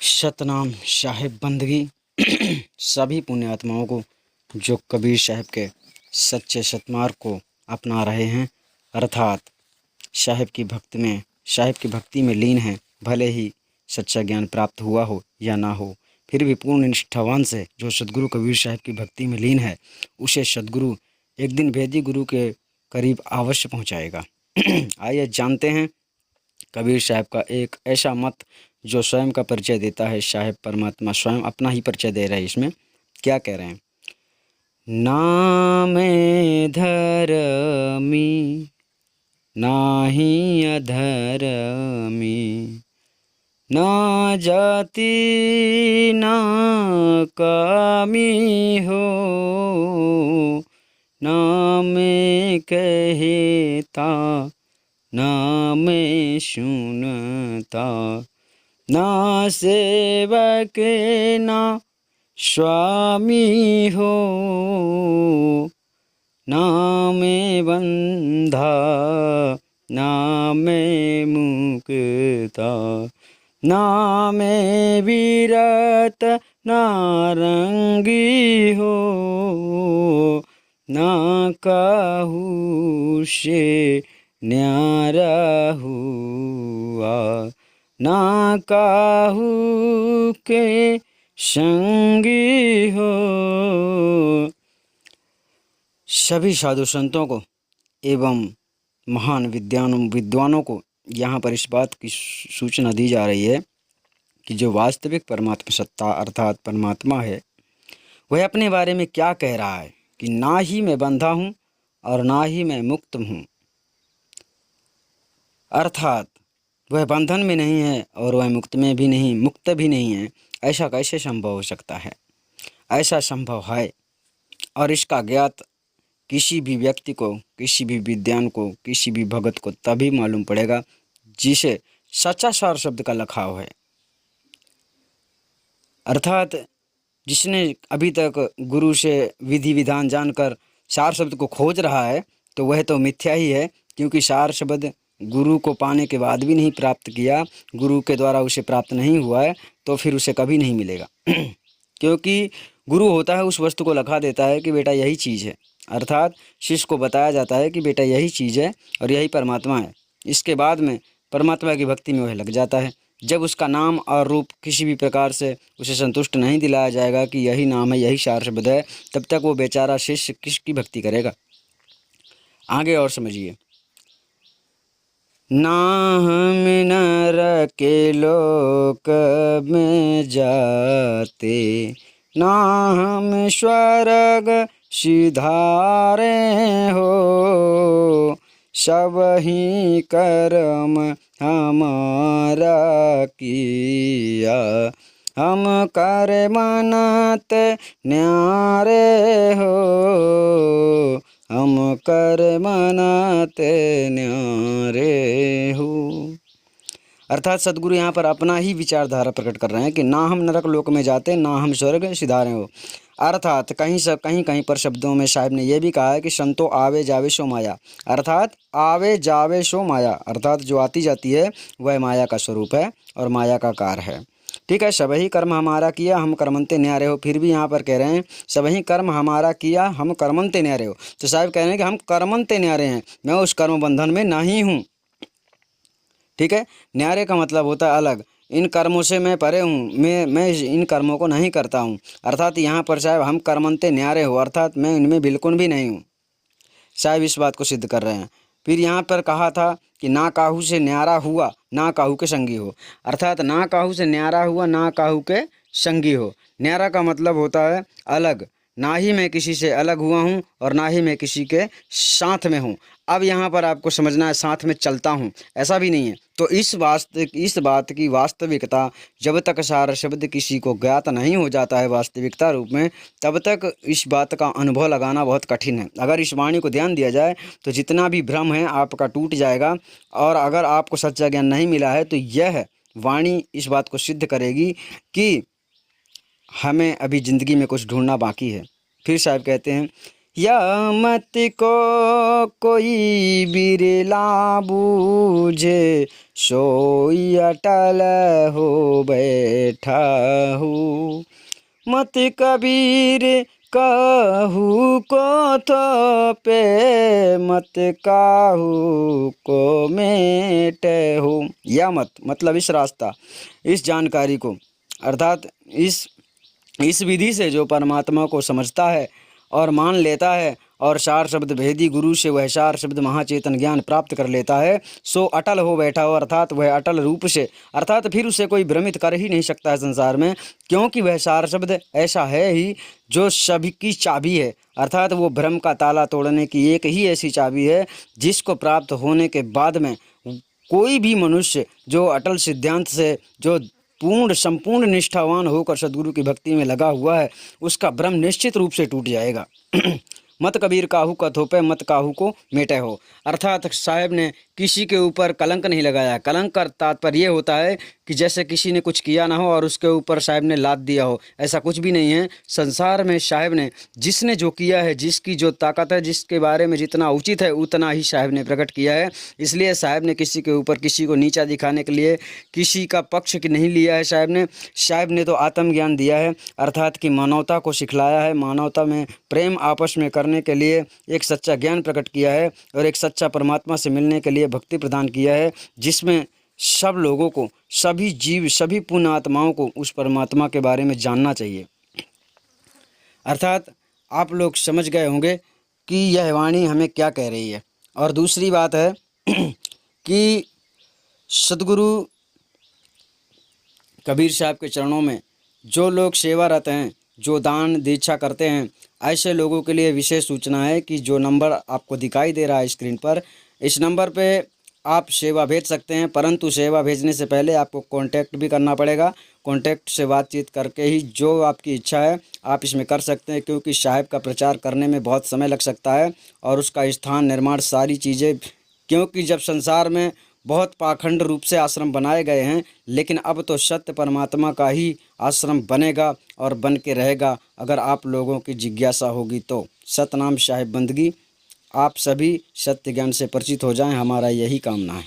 सतनाम साहिब बंदगी सभी पुण्य आत्माओं को जो कबीर साहिब के सच्चे सतमार्ग को अपना रहे हैं, अर्थात साहिब की भक्ति में लीन हैं। भले ही सच्चा ज्ञान प्राप्त हुआ हो या ना हो, फिर भी पूर्ण निष्ठावान से जो सदगुरु कबीर साहिब की भक्ति में लीन है, उसे सदगुरु एक दिन भेदी गुरु के करीब अवश्य पहुंचाएगा। आइए जानते हैं कबीर साहब का एक ऐसा मत जो स्वयं का परिचय देता है। साहिब परमात्मा स्वयं अपना ही परिचय दे रहे हैं। इसमें क्या कह रहे हैं? ना मैं धर्मी नाही अधर्मी, ना जाति ना कामी हो, ना मैं कहता ना मैं सुनता, ना सेवक ना स्वामी हो, ना मैं बंधा ना मैं मुक्ता, ना मैं विरत ना रंगी हो, ना काहू से न्यारा हुआ, ना काहू के संगी हो। सभी साधु संतों को एवं महान विद्वानों को यहाँ पर इस बात की सूचना दी जा रही है कि जो वास्तविक परमात्मा सत्ता अर्थात परमात्मा है, वह अपने बारे में क्या कह रहा है कि ना ही मैं बंधा हूँ और ना ही मैं मुक्त हूँ। अर्थात वह बंधन में नहीं है और वह मुक्त भी नहीं है। ऐसा कैसे संभव हो सकता है? ऐसा संभव है और इसका ज्ञात किसी भी व्यक्ति को, किसी भी विद्वान को, किसी भी भगत को तभी मालूम पड़ेगा जिसे सच्चा सार शब्द का लखाव है। अर्थात जिसने अभी तक गुरु से विधि विधान जानकर सार शब्द को खोज रहा है, तो वह तो मिथ्या ही है, क्योंकि सार शब्द गुरु को पाने के बाद भी नहीं प्राप्त किया, गुरु के द्वारा उसे प्राप्त नहीं हुआ है, तो फिर उसे कभी नहीं मिलेगा। क्योंकि गुरु होता है उस वस्तु को लखा देता है कि बेटा यही चीज़ है। अर्थात शिष्य को बताया जाता है कि बेटा यही चीज़ है और यही परमात्मा है। इसके बाद में परमात्मा की भक्ति में वह लग जाता है। जब उसका नाम और रूप किसी भी प्रकार से उसे संतुष्ट नहीं दिलाया जाएगा कि यही नाम है, यही सार शब्द है, तब तक वो बेचारा शिष्य किसकी भक्ति करेगा? आगे और समझिए। ना हम नर के लोक में जाते, ना हम स्वर्ग सिधारे हो, सब ही कर्म हमारा किया, हम कर मनत न्यारे हो, हम कर मनत न्यारे हो। अर्थात सदगुरु यहाँ पर अपना ही विचारधारा प्रकट कर रहे हैं कि ना हम नरक लोक में जाते, ना हम स्वर्ग सिधारे हो। अर्थात कहीं पर शब्दों में साहिब ने यह भी कहा है कि संतो आवे जावे सो माया। अर्थात आवे जावे सो माया, अर्थात जो आती जाती है वह माया का स्वरूप है और माया का कार है। ठीक है, सबही कर्म हमारा किया हम कर्मंते न्यारे हो। फिर भी यहाँ पर कह रहे हैं सबही कर्म हमारा किया हम कर्मंते न्यारे हो। तो साहिब कह रहे हैं कि हम कर्मंते न्यारे हैं, मैं उस कर्म बंधन में नहीं हूँ। ठीक है, न्यारे का मतलब होता है अलग। इन कर्मों से मैं परे हूँ, मैं इन कर्मों को नहीं करता हूँ। अर्थात यहाँ पर साहब हम कर्मंते न्यारे हो, अर्थात मैं इनमें बिल्कुल भी नहीं हूँ। साहब इस बात को सिद्ध कर रहे हैं। फिर यहाँ पर कहा था कि ना काहू से न्यारा हुआ ना काहू के संगी हो। अर्थात ना काहू से न्यारा हुआ ना काहू के संगी हो। न्यारा का मतलब होता है अलग। ना ही मैं किसी से अलग हुआ हूँ और ना ही मैं किसी के साथ में हूँ। अब यहाँ पर आपको समझना है साथ में चलता हूँ, ऐसा भी नहीं है। तो इस बात की वास्तविकता जब तक सार शब्द किसी को ज्ञात नहीं हो जाता है वास्तविकता रूप में, तब तक इस बात का अनुभव लगाना बहुत कठिन है। अगर इस वाणी को ध्यान दिया जाए तो जितना भी भ्रम है आपका टूट जाएगा। और अगर आपको सच्चा ज्ञान नहीं मिला है तो यह वाणी इस बात को सिद्ध करेगी कि हमें अभी ज़िंदगी में कुछ ढूंढना बाकी है। फिर साहब कहते हैं या मत को कोई बिरला बूझे, सोई अटल हो बैठा हूँ। मत कबीर कहू को थोपे, मत काहू को मेटे हो। या मत मतलब इस रास्ता, इस जानकारी को, अर्थात इस विधि से जो परमात्मा को समझता है और मान लेता है और सार शब्द भेदी गुरु से वह सार शब्द महाचेतन ज्ञान प्राप्त कर लेता है, सो अटल हो बैठा हो, अर्थात वह अटल रूप से, अर्थात फिर उसे कोई भ्रमित कर ही नहीं सकता है संसार में, क्योंकि वह सार शब्द ऐसा है ही जो सभी की चाबी है। अर्थात वो भ्रम का ताला तोड़ने की एक ही ऐसी चाबी है जिसको प्राप्त होने के बाद में कोई भी मनुष्य जो अटल सिद्धांत से, जो पूर्ण संपूर्ण निष्ठावान होकर सद्गुरु की भक्ति में लगा हुआ है, उसका भ्रम निश्चित रूप से टूट जाएगा। मत कबीर काहू का थोपे, मत काहू को मेटे हो। अर्थात साहब ने किसी के ऊपर कलंक नहीं लगाया। कलंक का तात्पर्य ये होता है कि जैसे किसी ने कुछ किया ना हो और उसके ऊपर साहब ने लाद दिया हो, ऐसा कुछ भी नहीं है। संसार में साहब ने जिसने जो किया है, जिसकी जो ताकत है, जिसके बारे में जितना उचित है उतना ही साहब ने प्रकट किया है। इसलिए साहब ने किसी के ऊपर, किसी को नीचा दिखाने के लिए किसी का पक्ष नहीं लिया है। साहब ने तो आत्मज्ञान दिया है, अर्थात कि मानवता को सिखलाया है, मानवता में प्रेम आपस में करने के लिए एक सच्चा ज्ञान प्रकट किया है और एक सच्चा परमात्मा से मिलने के लिए भक्ति प्रदान किया है, जिसमें सब लोगों को, सभी जीव, सभी पुण्य आत्माओं को उस परमात्मा के बारे में जानना चाहिए। अर्थात आप लोग समझ गए होंगे कि यह वाणी हमें क्या कह रही है। और दूसरी बात है कि सद्गुरु कबीर साहब के चरणों में जो लोग सेवारत हैं, जो दान दीक्षा करते हैं, ऐसे लोगों के लिए विशेष सूचना है कि जो नंबर आपको दिखाई दे रहा है स्क्रीन पर, इस नंबर पे आप सेवा भेज सकते हैं, परंतु सेवा भेजने से पहले आपको कांटेक्ट भी करना पड़ेगा। कांटेक्ट से बातचीत करके ही जो आपकी इच्छा है आप इसमें कर सकते हैं, क्योंकि साहिब का प्रचार करने में बहुत समय लग सकता है और उसका स्थान, निर्माण, सारी चीज़ें, क्योंकि जब संसार में बहुत पाखंड रूप से आश्रम बनाए गए हैं, लेकिन अब तो सत्य परमात्मा का ही आश्रम बनेगा और बन के रहेगा अगर आप लोगों की जिज्ञासा होगी तो। सतनाम साहिब बंदगी। आप सभी सत्य ज्ञान से परिचित हो जाएं, हमारा यही कामना है।